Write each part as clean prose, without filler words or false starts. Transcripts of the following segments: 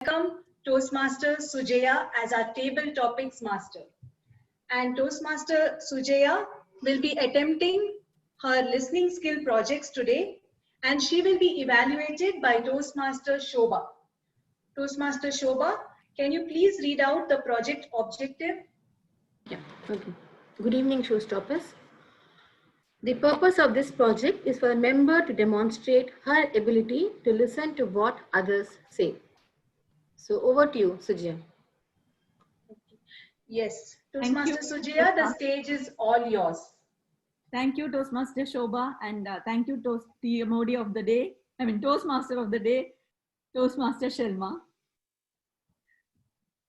welcome Toastmaster Sujaya as our table topics master. And Toastmaster Sujaya will be attempting her listening skill projects today, and she will be evaluated by Toastmaster Shobha. Toastmaster Shobha, can you please read out the project objective? Yeah, okay. Good evening, showstoppers. The purpose of this project is for a member to demonstrate her ability to listen to what others say. So over to you, Sujaya. Yes, Toastmaster Sujaya, the stage is all yours. Thank you, Toastmaster Shobha, and thank you, TMOD of the day. Toastmaster of the day, Toastmaster Sharma.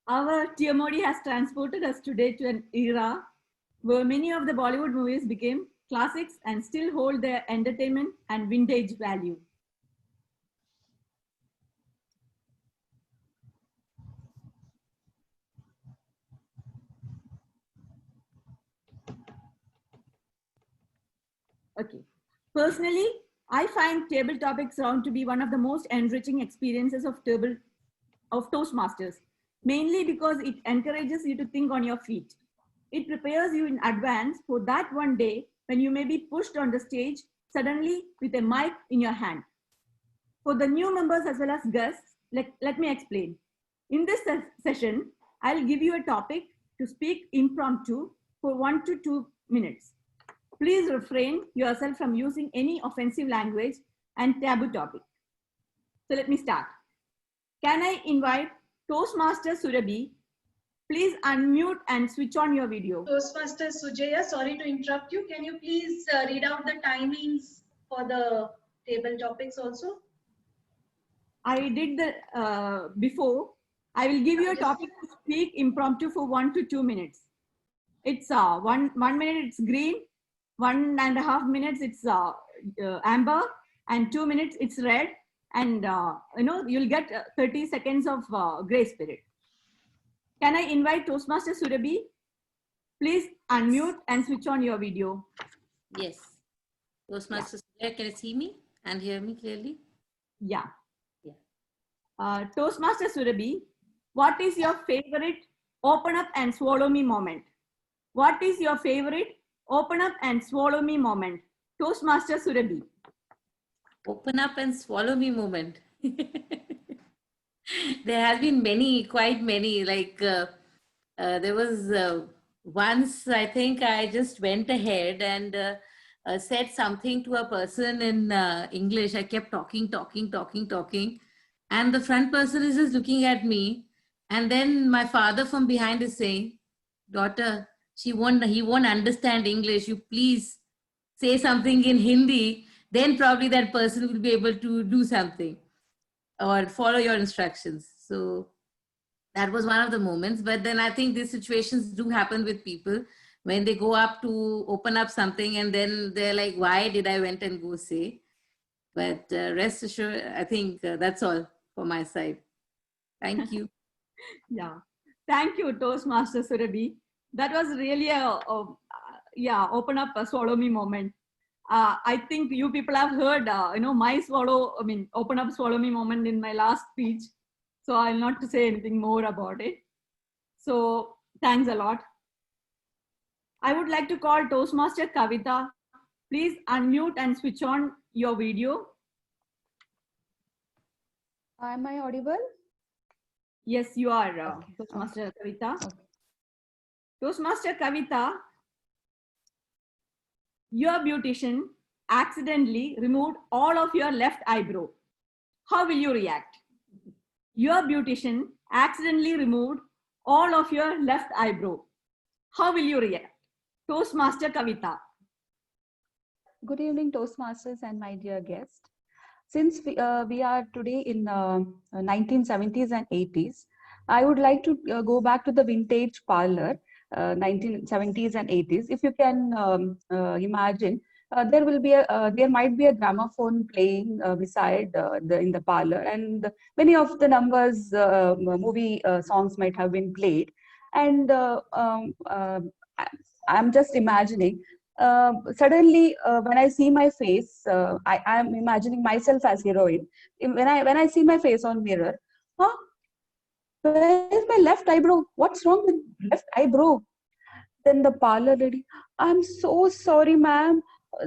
Our TMOD has transported us today to an era where many of the Bollywood movies became classics and still hold their entertainment and vintage value. Okay. Personally, I find table topics round to be one of the most enriching experiences of Toastmasters, mainly because it encourages you to think on your feet. It prepares you in advance for that one day when you may be pushed on the stage suddenly with a mic in your hand. For the new members as well as guests, let me explain. In this session, I'll give you a topic to speak impromptu for 1 to 2 minutes. Please refrain yourself from using any offensive language and taboo topic. So let me start. Can I invite Toastmaster Surabhi? Please unmute and switch on your video. Toastmaster Sujaya, sorry to interrupt you. Can you please read out the timings for the table topics also? I did the before. I will give you a topic to speak impromptu for 1 to 2 minutes. It's 1 minute it's green, 1.5 minutes it's amber, and 2 minutes it's red, and you'll get 30 seconds of grace period. Can I invite Toastmaster Surabhi? Please unmute and switch on your video. Yes. Toastmaster Surabhi, can you see me and hear me clearly? Yeah. Toastmaster Surabhi, what is your favorite open up and swallow me moment? What is your favorite open up and swallow me moment? Toastmaster Surabhi. Open up and swallow me moment. There have been many, quite many. Like there was once, I think I just went ahead and said something to a person in English. I kept talking. And the front person is just looking at me. And then my father from behind is saying, daughter, he won't understand English. You please say something in Hindi. Then probably that person will be able to do something or follow your instructions. So that was one of the moments. But then I think these situations do happen with people when they go up to open up something and then they're like, why did I went and go say? But rest assured, I think that's all for my side. Thank you. Yeah. Thank you, Toastmaster Surabhi. That was really a open up a swallow me moment. I think you people have heard, my open up swallow me moment in my last speech. So I'll not to say anything more about it. So thanks a lot. I would like to call Toastmaster Kavita. Please unmute and switch on your video. Am I audible? Yes, you are, Okay. Toastmaster Kavita. Okay. Toastmaster Kavita, your beautician accidentally removed all of your left eyebrow. How will you react? Your beautician accidentally removed all of your left eyebrow. How will you react? Toastmaster Kavita. Good evening, Toastmasters and my dear guest. Since we are today in 1970s and 80s, I would like to go back to the vintage parlor, 1970s and 80s. If you can imagine, there might be a gramophone playing beside in the parlor, and many of the numbers movie songs might have been played. And I'm just imagining. Suddenly, when I see my face, I am imagining myself as heroine. When I see my face on mirror, huh? where is my left eyebrow? What's wrong with left eyebrow? Then the parlor lady, I'm so sorry, ma'am.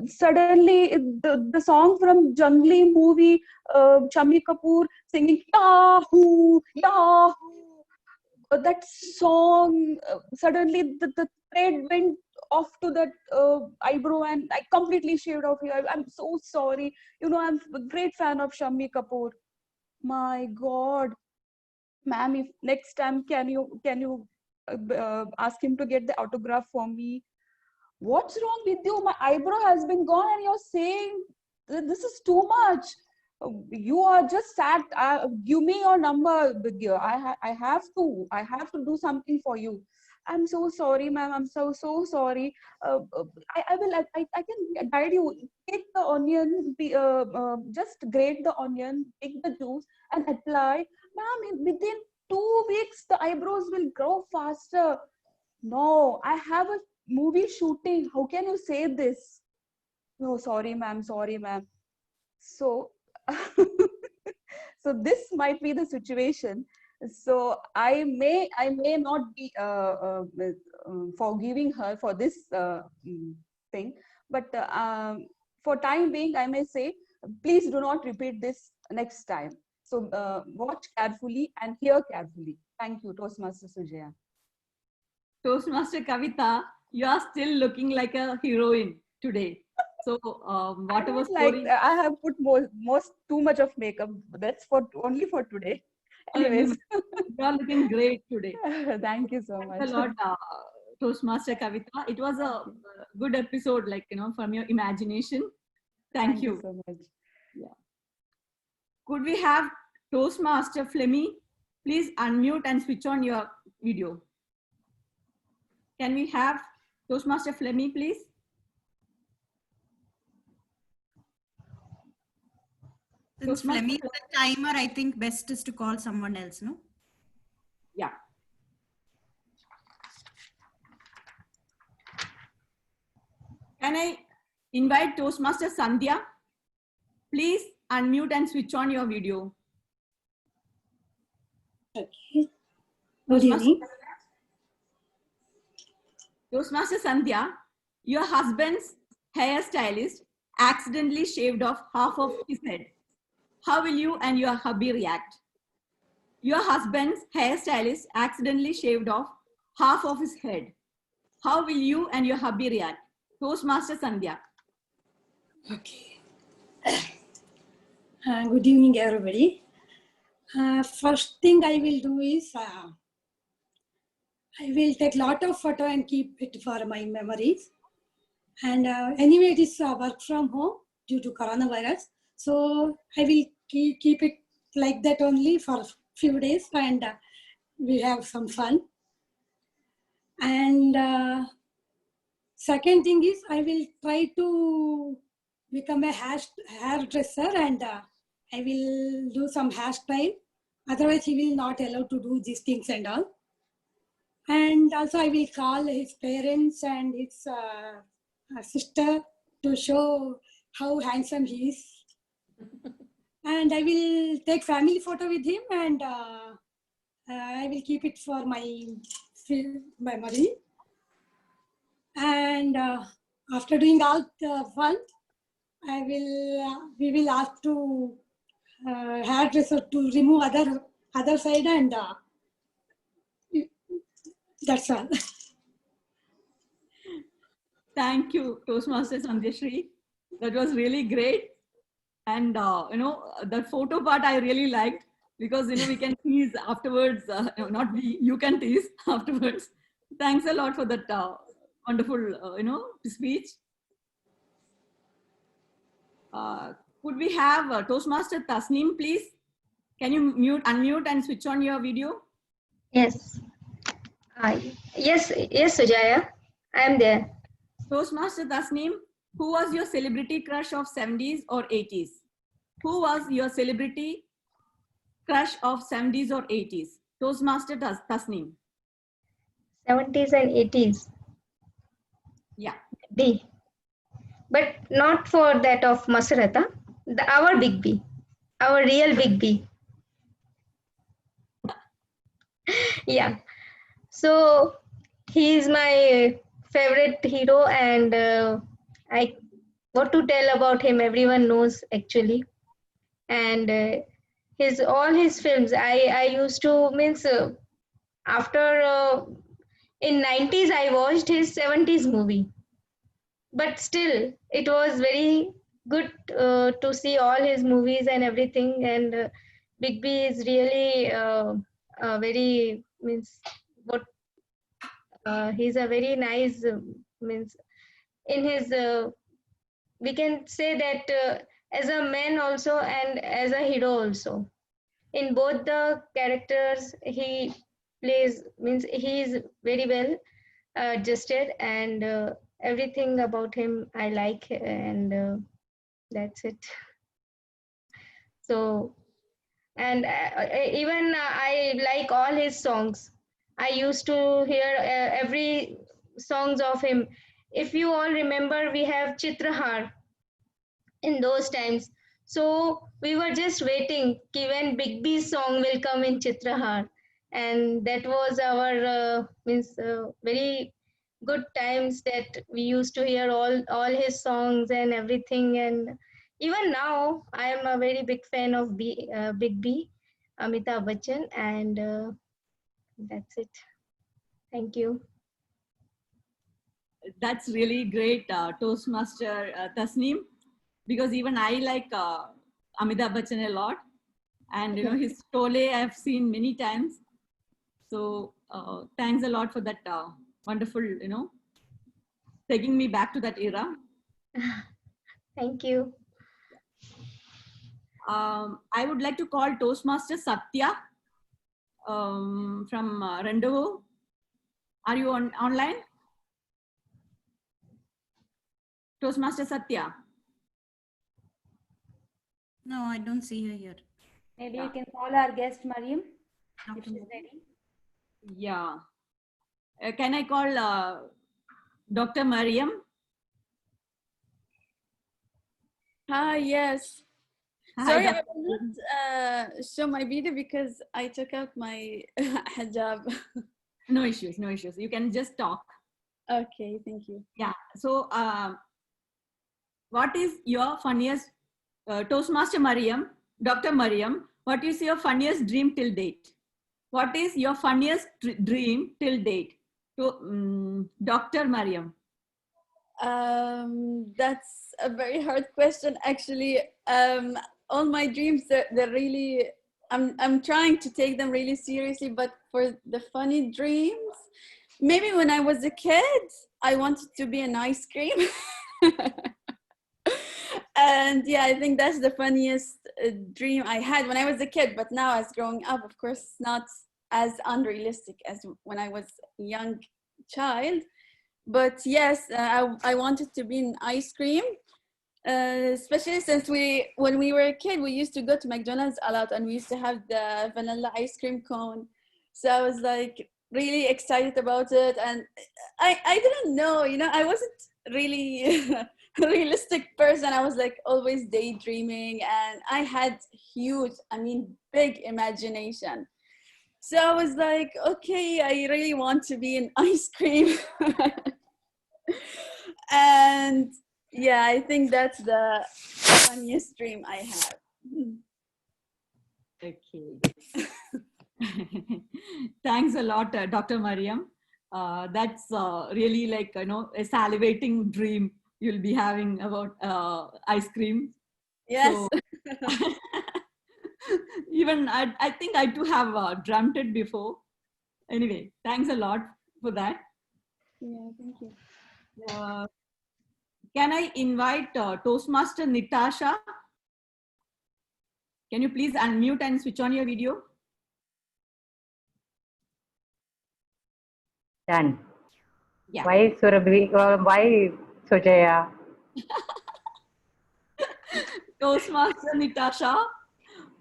Suddenly, the song from Jungly movie, Shami Kapoor singing Yahoo, Yahoo. That song, suddenly the thread went off to that eyebrow and I completely shaved off here. I'm so sorry. You know, I'm a great fan of Shami Kapoor. My God, ma'am, if next time can you ask him to get the autograph for me? What's wrong with you? My eyebrow has been gone and you're saying this is too much. You are just sad. Give me your number. I have to do something for you. I'm so sorry, ma'am. I'm so sorry. I can guide you. Take the onion, just grate the onion, take the juice and apply. Ma'am, within 2 weeks, the eyebrows will grow faster. No, I have a movie shooting. How can you say this? No, sorry, ma'am. Sorry, ma'am. So, so this might be the situation. So I may not be forgiving her for this thing, but for time being, I may say, please do not repeat this next time. So watch carefully and hear carefully. Thank you, Toastmaster Sujaya. Toastmaster Kavita, you are still looking like a heroine today. So whatever story, I have put too much of makeup. That's only for today. Anyways, you are looking great today. Thank you so much. Thanks a lot, Toastmaster Kavita. It was a good episode, like, you know, from your imagination. Thank you so much. Yeah. Could we have Toastmaster Flemmy? Please unmute and switch on your video. Can we have Toastmaster Flemmy, please? Since Flemmy is the timer, I think best is to call someone else, no? Yeah. Can I invite Toastmaster Sandhya? Please unmute and switch on your video. Okay. Good evening. Toastmaster Sandhya, your husband's hairstylist accidentally shaved off half of his head. How will you and your hubby react? Your husband's hairstylist accidentally shaved off half of his head. How will you and your hubby react? Toastmaster Sandhya. Okay. Good evening, everybody. First thing I will do is I will take lot of photo and keep it for my memories. And anyway, it is work from home due to coronavirus. So I will keep it like that only for a few days and we have some fun. And second thing is I will try to become a hairdresser and I will do some hairstyle. Otherwise, he will not allow to do these things and all. And also I will call his parents and his sister to show how handsome he is. And I will take family photo with him and I will keep it for my memory. And after doing all the fun, we will ask to hairdresser to remove other side and that's all. Thank you, Toastmaster Sandhyashri. That was really great. And, you know, that photo part I really liked because, you know, we can tease afterwards. Not we, you can tease afterwards. Thanks a lot for that wonderful, you know, speech. Could we have Toastmaster Tasneem, please? Can you unmute and switch on your video? Yes. Yes, Sujaya, I am there. Toastmaster Tasneem, who was your celebrity crush of 70s or 80s? Who was your celebrity crush of 70s or 80s? Toastmaster Tasneem. 70s and 80s. Yeah. B. But not for that of Masarata. Our Big B. Our real Big B. Yeah. So he's my favorite hero, and I what to tell about him. Everyone knows actually, and his all his films. I used to means after in 90s I watched his 70s movie, but still it was very good to see all his movies and everything. And Big B is really very means what he's a very nice means in his we can say that as a man also and as a hero also, in both the characters he plays means he is very well adjusted, and everything about him I like, and that's it. So, and even I like all his songs. I used to hear every songs of him. If you all remember, we have Chitrahar in those times. So we were just waiting ki when Big B's song will come in Chitrahar, and that was our means very good times that we used to hear all his songs and everything. And even now, I am a very big fan of Big B, Amitabh Bachchan, and that's it. Thank you. That's really great, Toastmaster Tasneem, because even I like Amitabh Bachchan a lot, and you know his Tole I've seen many times. So thanks a lot for that wonderful, you know, taking me back to that era. Thank you. I would like to call Toastmaster Satya from Rendezvous. Are you online? Toastmaster Satya. No, I don't see her here. Maybe you can call our guest Mariam if Dr. she's Mohan. ready. Yeah. Can I call Dr. Mariam? Hi, yes. Hi, Sorry, I Dr. will not show my video because I took out my hijab. No issues, no issues. You can just talk. Okay, thank you. Yeah. So, what is your funniest, Toastmaster Mariam, Dr. Mariam, what is your funniest dream till date? What is your funniest dream till date? To Dr. Mariam. That's a very hard question, actually. All my dreams, they're really, I'm trying to take them really seriously, but for the funny dreams, maybe when I was a kid, I wanted to be an ice cream. And yeah, I think that's the funniest dream I had when I was a kid, but now as growing up, of course, it's not as unrealistic as when I was a young child. But yes, I wanted to be an ice cream, especially since when we were a kid, we used to go to McDonald's a lot and we used to have the vanilla ice cream cone. So I was like really excited about it. And I didn't know, you know, I wasn't really a realistic person. I was like always daydreaming, and I had huge, I mean, big imagination. So I was like, okay, I really want to be an ice cream. And yeah, I think that's the funniest dream I have. Okay. Thanks a lot, Dr. Mariam. That's really like, you know, a salivating dream you'll be having about ice cream. Yes. So, even I think I too have dreamt it before. Anyway, thanks a lot for that. Yeah, thank you. Can I invite Toastmaster Natasha? Can you please unmute and switch on your video? Done. Yeah. Why Surabhi? Why Sujaya? Toastmaster Natasha,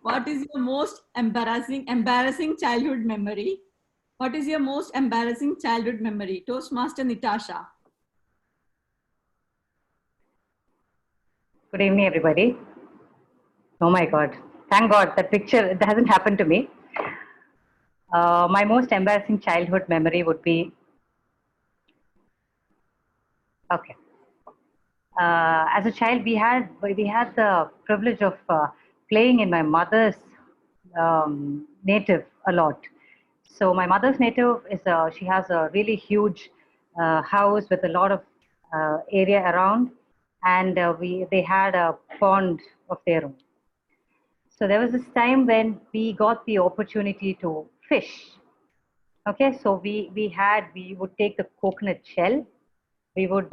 what is your most embarrassing childhood memory? What is your most embarrassing childhood memory? Toastmaster Natasha. Good evening, everybody. Oh my God. Thank God that picture, that hasn't happened to me. My most embarrassing childhood memory would be, okay. As a child, we had the privilege of playing in my mother's native a lot. So my mother's native is she has a really huge house with a lot of area around, and they had a pond of their own. So there was this time when we got the opportunity to fish. Okay, so we would take the coconut shell, we would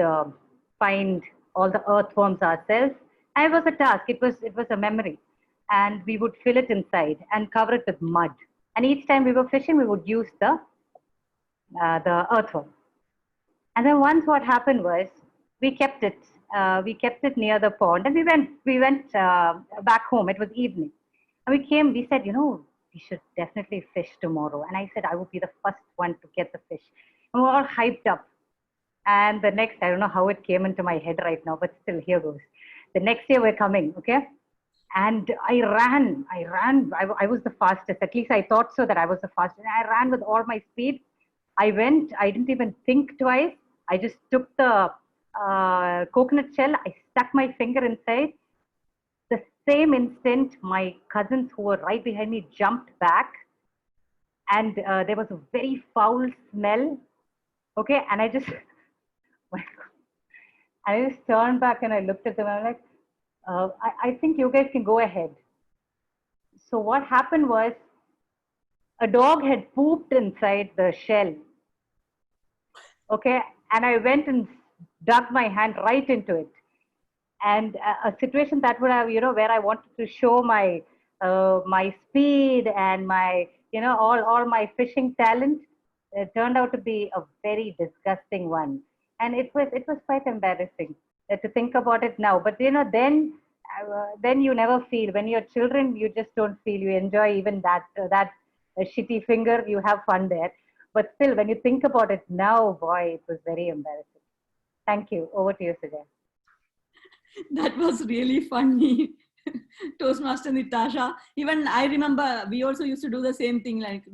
find all the earthworms ourselves. And it was a task. It was a memory, and we would fill it inside and cover it with mud. And each time we were fishing, we would use the earthworm. And then once what happened was we kept it near the pond, and we went back home. It was evening, and we said, we should definitely fish tomorrow. And I said I would be the first one to get the fish. And we were all hyped up. And the next, I don't know how it came into my head right now, but still, here goes. The next day we're coming, okay? And I ran. I was the fastest. At least I thought so, that I was the fastest. I ran with all my speed. I didn't even think twice. I just took the coconut shell. I stuck my finger inside. The same instant, my cousins who were right behind me jumped back. And there was a very foul smell. Okay, and I just turned back and I looked at them and I'm like, I think you guys can go ahead. So what happened was, a dog had pooped inside the shell. Okay, and I went and dug my hand right into it. And a situation that would have, where I wanted to show my my speed and my, all my fishing talent, turned out to be a very disgusting one. And it was quite embarrassing to think about it now. But then you never feel. When you're children, you just don't feel. You enjoy even that shitty finger. You have fun there. But still, when you think about it now, boy, it was very embarrassing. Thank you. Over to you, Sujay. That was really funny. Toastmaster Natasha. Even I remember we also used to do the same thing, like,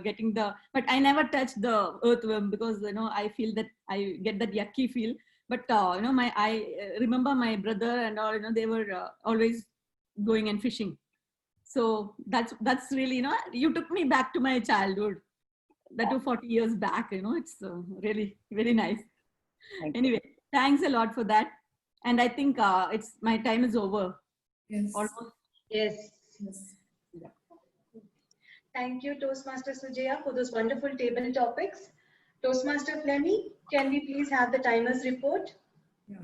getting but I never touched the earthworm because, I feel that I get that yucky feel. But, I remember my brother and all, they were always going and fishing. So that's really, you took me back to my childhood. That was 40 years back, it's really very nice. Anyway, thanks a lot for that. And I think my time is over. Yes. Almost. Yes. Yeah. Thank you, Toastmaster Sujaya, for those wonderful table topics. Toastmaster Flemmy, can we please have the timers report? Yeah.